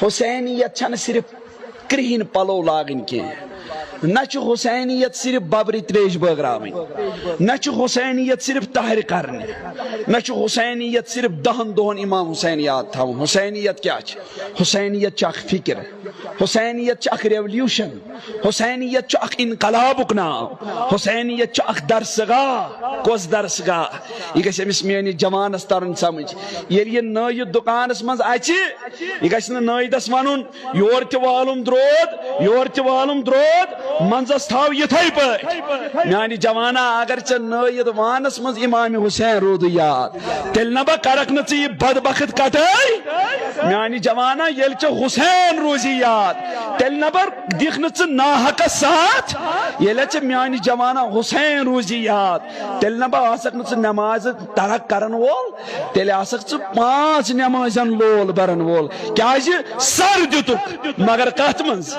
حسینیت چھن صرف کرہن پلو لاگن کی نہ حسینیت صرف ببری تریش بٲگراوٕنۍ نہ حسینیت صرف تہرِ کرنہِ نہ حسینیت صرف 10 دۄہن امام حسین یاد تھاوُن حسینیت کیا حسینیت چھِ اکھ فکر حسینیت چھِ اکھ ریولیوشن حسینیت چھِ اکھ انقلابُک ناو حسینیت چھِ اکھ درسگاہ کۄس درسگاہ یہ گژھِ أمِس میٲنِس جوانس ترُن سمجھ ییٚلہِ یہِ نٲیِد دُکانس منٛز اژِ یہِ گژھِ نہٕ نٲیدس ونُن یورٕ تہِ والُم درود یورٕ تہِ والُم درود منزس تھاو یِتھے پٲٹھۍ میانہِ جوانا اگر ژےٚ نٲیِد وانس منٛز امام حسین روٗدٕ یاد تیٚلہِ نہ بہ کرکھ نہٕ ژٕ یہِ بدبخت کٹٲے میانہِ جوانا ییٚلہِ ژےٚ حسین روزی یاد تیٚلہِ نہ بہ دِکھ نہٕ ژٕ ناحقس ساتھ ییٚلہِ ژےٚ میانہِ جوانا حسین روزی یاد تیٚلہِ نہ بہ آسکھ نہٕ ژٕ نمازِ ترک کرن وول تیٚلہِ آسکھ ژٕ 5 نمازن لول برن وول کیازِ سر دِتُکھ مگر کتھ منٛز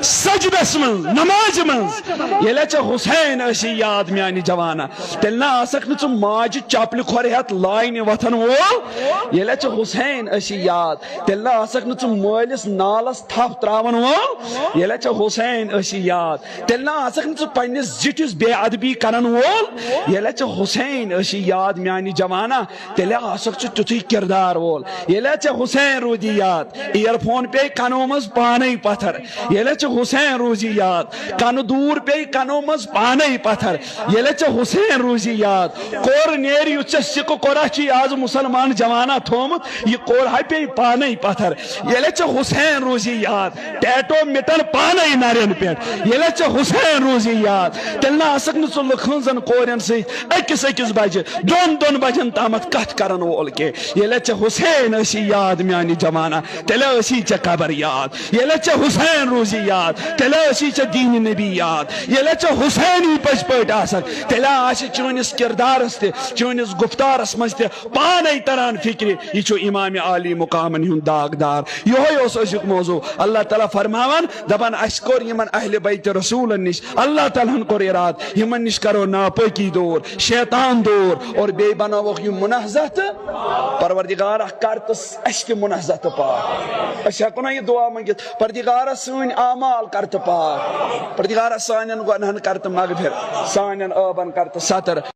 سجدس منٛز نماز منٛز ییٚلہِ ژےٚ حسین ٲسی یاد میانہِ جوانا تیٚلہِ نہ آسکھ نہٕ ژٕ ماجہِ چپلہِ کھۄر ہٮ۪تھ لاینہِ وۄتھن وول ییٚلہِ ژےٚ حسین ٲسی یاد تیٚلہِ نہ آسکھ نہٕ ژٕ مٲلِس نالس تھپھ تراون وول ییٚلہِ ژےٚ حسین ٲسی یاد تیٚلہِ نہ آسکھ نہٕ ژٕ پننِس زِٹھِس بے ادبی کرن وول ییٚلہِ ژےٚ حسین ٲسی یاد میانہِ جوانا تیٚلہِ آسکھ ژٕ تیُتھُے کردار وول ییٚلہِ ژےٚ حسین روٗدی یاد اِیر فون پیٚیہِ کنو منٛز پانے پتھر ییٚلہِ ژےٚ حسین روٗزی یاد کنہٕ دوٗر پیٚیہِ کنو منٛز پانے پتھر ییٚلہِ ژےٚ حسین روٗزی یاد کور نیرِ یُتھ ژےٚ سِکہٕ کوٚرا چھُی آز مُسلمان جوانا تھومُت یہِ کور ہا پیٚیہِ پانے پتھر ییٚلہِ ژےٚ حسین روٗزی یاد ٹیٹو مٹن پانے نرین پٮ۪ٹھ ییٚلہِ ژےٚ حسین روٗزی یاد تیٚلہِ نہ آسکھ نہٕ ژٕ لُکھٲنزن کورٮ۪ن سۭتۍ أکِس بجہِ 2 بجن تامتھ کتھ کرن وول کینٛہہ ییٚلہِ ژےٚ حسین ٲسی یاد میانہِ جوانا تیٚلہِ ٲسی ژےٚ قبر یاد ییٚلہِ ژےٚ حسین روٗزی یاد تیٚلہِ ٲسی ژےٚ دیٖنہِ نبی یاد ییٚلہِ ژےٚ حسینی پٔزۍ پٲٹھۍ آسکھ تیٚلہِ آسہِ چٲنِس کردارس تہِ چٲنِس گفتارس منٛز تہِ پانے تران فکرِ یہِ چھُ امام عالی مقامن ہُنٛد داغدار یِہوے اوس أزیُک موضوع اللہ تعالیٰ فرماوان دپان اسہِ کوٚر یِمن اہلِ بیتِ رسوٗلن نِش اللہ تعالیٰ ہن کوٚر ارادٕ یِمن نِش کرو ناپٲکی دوٗر شیطان دوٗر اور بیٚیہِ بناووکھ یِم منحزہ تہٕ پروردگارا کر تہٕ اسہِ تہِ منحزہ تہٕ پاک أسۍ ہٮ۪کو نہ یہِ دعا منٛگِتھ پروردگارا سٲنۍ اعمال کر تہٕ پاک پروردگارا سانٮ۪ن گۄنہن کر تہٕ مغفر سانٮ۪ن ٲبن کر تہٕ ستر